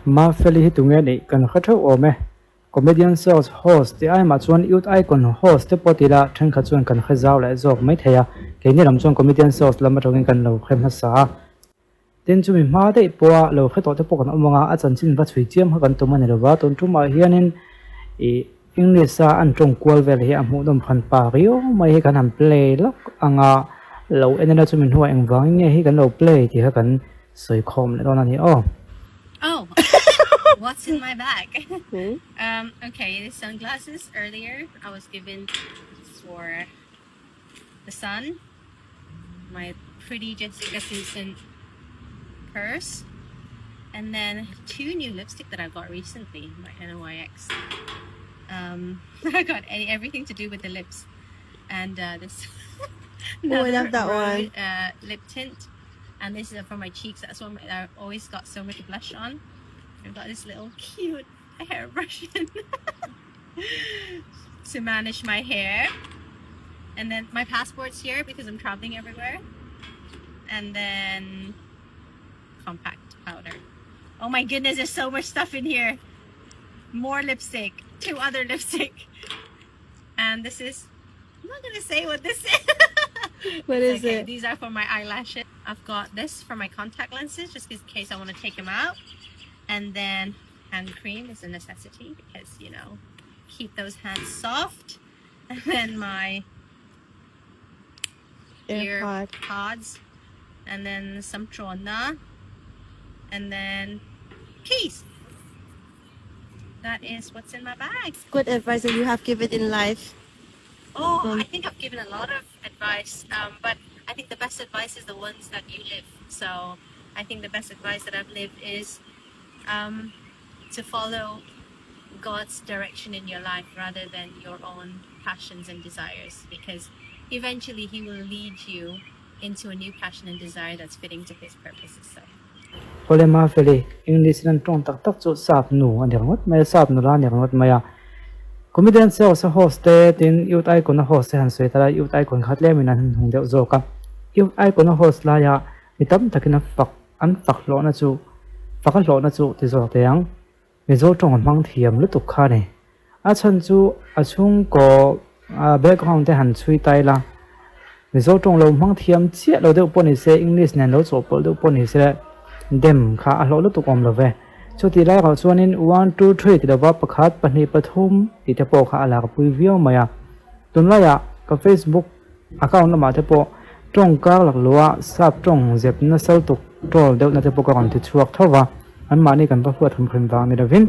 Mafeli hi tunge ni kan khatho ome comedian shows host ti ai ma chuan youth icon host te potila then kha chuan kan khazaw la jok mai theya ke ni ram chuan comedian shows lama tawin kan lo khem ha sa tin chu mi ma de poa lo khe to te pok an omonga a chan chin va chui chiam ha kan tumani lo wa ton tuma hianin e English a an tong kwal vel hi a mu dom phan pa rio mai hi kan han play lok anga lo enana chu min huwa engwang nge hi kan lo play ti ha kan soi khom le don ani o Oh, what's in my bag? Okay, the sunglasses earlier I was given for the sun, my pretty Jessica Simpson purse, and then 2 new lipstick that I got recently, my NYX. I got everything to do with the lips, and this Oh, I love that one. lip tint. And this is for my cheeks. That's what I always got so much blush on. I've got this little cute hairbrush to manage my hair. And then my passport's here because I'm traveling everywhere. And then compact powder. Oh my goodness, there's so much stuff in here. More lipstick, 2 other lipstick. And this is, I'm not gonna say what this is. What is it? These are for my eyelashes. I've got this for my contact lenses, just in case I want to take them out. And then hand cream is a necessity because, you know, keep those hands soft. And then my ear pods. And then some trona. And then keys. That is what's in my bag. Good advice that you have given in life. Oh, I think I've given a lot of advice, but I think the best advice is the ones that you live. So I think the best advice that I've lived is to follow God's direction in your life rather than your own passions and desires, because eventually He will lead you into a new passion and desire that's fitting to His purposes. So. Ole Mafeli English nan tong tak tak chu sap nu an ngot mai sap nu la ngot maya comedian shows host tin youth icon host han soi tara youth icon khat le min an hung deuh zo ka youth icon host la ya mitam takina fak an fak lo na chu fakal lo na chu ti zo te yang mi zo tong mang thiam lu tu kha ne a chan chu a chung ko background te han chui tai la mi zo tong lo mang thiam chia lo deuh pon ni se English nan lo cho pol deuh pon ni se dem kha a lo lu tu kom lo ve chu ti lai kha chuanin 1 2 3 ti da wa pakhat pani pathum ti te po kha ala ka pui view maya tunla ya ka Facebook account ma te po tong ka lak luwa sap tong zep na sal tuk tol deuh na te po ka kan ti chuak thowa an ma ni kan pa huat thum wa mi da vin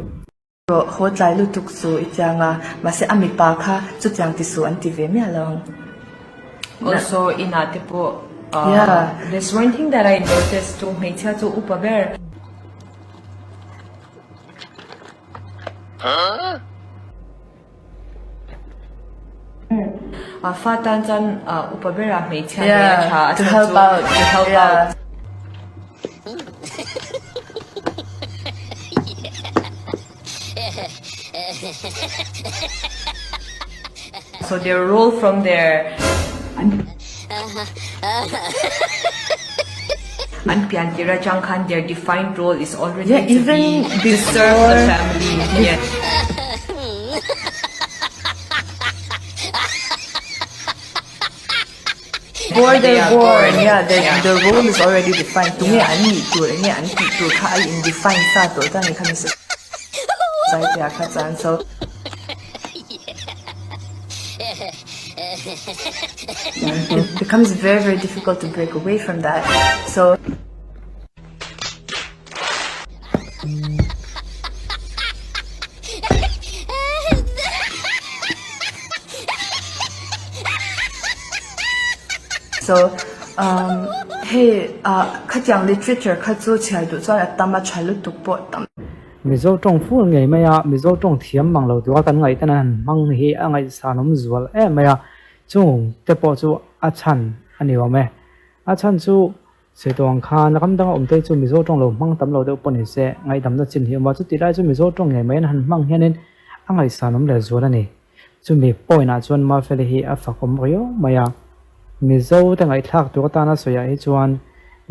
ho tlai lu tuk su ichanga ma se ami pa kha chu chang ti su an ti ve mi along also in Atepo there's one thing that I noticed to Mecha to Upaber. Fatan chan Upabera Mecha to help out. So their role from their and Piantira Changkhan, their defined role is already even to serve the family. Before they're born, the role is already defined. To me, I need to, in define sa to, tani kami sa society akatan. So it becomes very, very difficult to break away from that. So hey, khatyang literature khatsu chai du chuan atama chalu tukpo tam mizo tong fu ngai maya mizo tong thiam mang lo tu kan ngai tanan mang hi angai sanom zual e maya chung te po chu a chan ani wa me a chan chu se tong khan kam dang om te chu mizo tong lo mang tam lo de pon ni se ngai dam na chin hi ma chu ti lai chu mizo tong ngai mai han mang hianin angai sanom le zual ani chu mi poina chuan ma feli hi a fakom rio maya mizo te ngai thak tu ta na soya hi chuan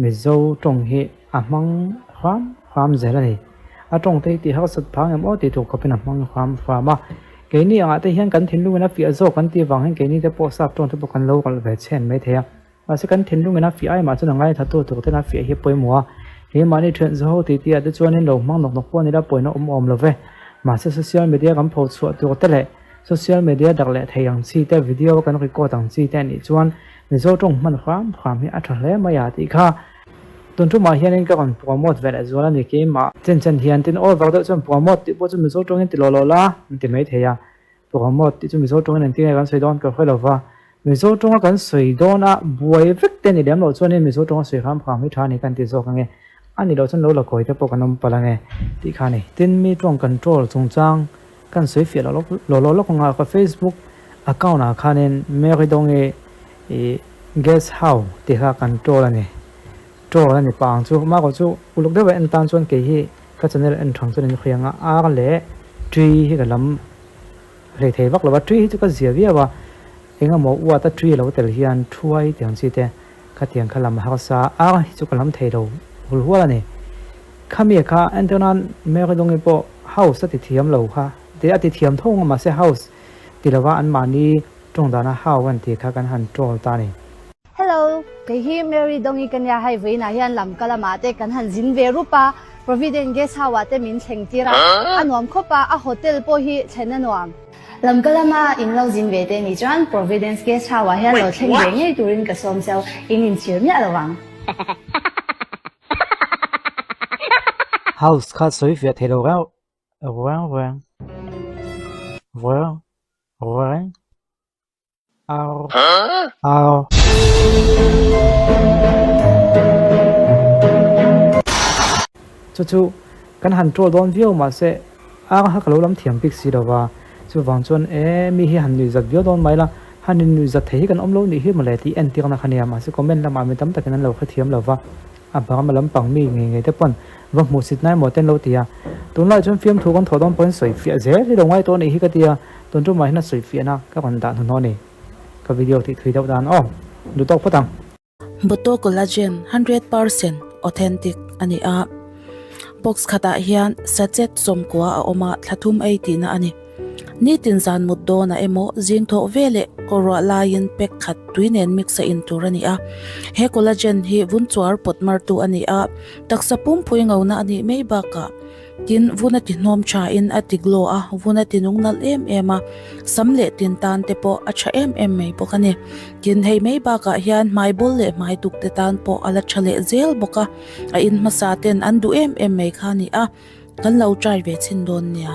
mizo tong hi a mang kham zelani ตรงที่เขาสุดพังยังติถูกเขาเป็นมังความฟ้ามาเกนี่อ่ะแต่เห็นกันทิ้งลูกนะฝีโซกันตีวังให้เกนี่จะโพสต์ตรงที่พวกกันโลกันแบบเช่นไม่เทียมาสักกันทิ้งลูกนะฝีไอ้มาจนง่ายถ้าตัวถูกที่นะฝีเฮียป่วยมัวเฮียมาในเทรนด์โซตีได้ชวนให้ลงมั่งหนกพวกนี้ได้ป่วยน้องเลยเว้ยมาโซเชียลมีเดียกันโพสต์ส่วนตัวแต่ละโซเชียลมีเดียดักแหละไทยยังซีแต่วิดีโอกันรีคอร์ดต่างซีแต่นี่ชวนในโซตรงมันความให้อัตราไม่อยากตีค่ะตอนทุ่มมาเฮียนี่ก็กันโปรโมทเวลาส่วนนี้เกมมาเช่นเฮียนที่โอ้เราได้ชวนโปรโมทที่พวกจะมีโซตรงนี้ติดโลละมันติดไม่เทียโปรโมทที่จะมีโซตรงนี้ที่กันสวยดอนก็ค่อยเราว่ามีโซตรงกันสวยดอนบวยฟิกเต็นนี่เดี๋ยวเราชวนนี่มีโซตรงสวยความให้ทานในการติดโซกันไงอันนี้เราชวนเราคอยแต่พวกกันนมปลังไงที่ข้านี่ที่มีตรงกันโจรจงจังกันสวยเฟียเราของเราก็ Facebook account ข้านี่ไม่เคยตรงguest house ที่ข้ากันโจรนี่โจรนี่ปังจู่มากกว่าจู่อุลุกได้ไปอันตันชวนเกี่ยก็จะเนี่ยอันทางชวนนี่เพียงกันเลยทรีให้กันลำเรียกวักเราว่าทรีที่ก็เสียวิว่าเองก็บอกว่าถ้าทรีเราแต่ละเฮียนช่วยเตียงสิเตะข้าเตียงข้าลำหักษาที่ก็ลำเทเราหัวละนี่ข้ามีข้าอันเท่านั้นไม่เคยตรงนี้พอ house ติดเทียมเราค่ะเดี๋ยวติดเทียมท่งมาเสีย house ติดแล้วว่าอันมานี้ตรงด้าน house วันที่ข้ากันหันโจรตานี่Hello, kay hi Mary dongi kanya highway na hian lam kalamate kan han zin veru pa Provident guest hawate min thengtira anuam khopa a hotel po hi chenanuam lam kalama inlo zin ve te ni chuan Providence guest hawa hian lo theng ve ngei turin ka som sel in chir mi alawang house ข้าสวยเฟียเทโลแล้วเอาจู่ๆกันหันโจโดนวิวมาเสฮักเราลำเทียมพิกซีดว่าจู่ฟังจนมีเฮียหันนิวจัดวิวโดนไหมล่ะหันนิวจัดเที่กันอมโลนี่เฮียมาเลยที่เอ็นที่กันขันยามาสิคอมเมนต์ละมาไม่ตั้มแต่กันนั้นเราเทียมเราว่าบางมาลำปังมีไงแต่ปนว่าหมูสิทธิ์นายหมดเต้นเราเตียตัวน้อยจนฟิล์มถูกกันถอดต้องเป็นสวยเฟียเสียที่ลงไว้ตัวนี้เฮียก็เตียตัวจุ่มมาให้น่าสวยเฟียนะก็คนด่าทุนน้อยนี่ก็วิดีโอที่คุยดาวดานดูตกพอตัง Buto collagen 100% authentic ani a box khata hian sachet somkwa a oma thlathum ei tina ani ni tinzan muddo na emo jingtho vele korwa lain pek khat tuinen mixa in turani a he collagen hi vunchuar potmar tu ani a taksapum phuingau na ani meiba ka tin vuna ti hnom cha in atiglo a vuna ti nungnal ema samle tin tan te po acha mei pokani tin hei mei ba ka hian mai bol le mai tuk te tan po ala chale zel boka a in masaten andu mei khani a kan lo trai ve chin don nia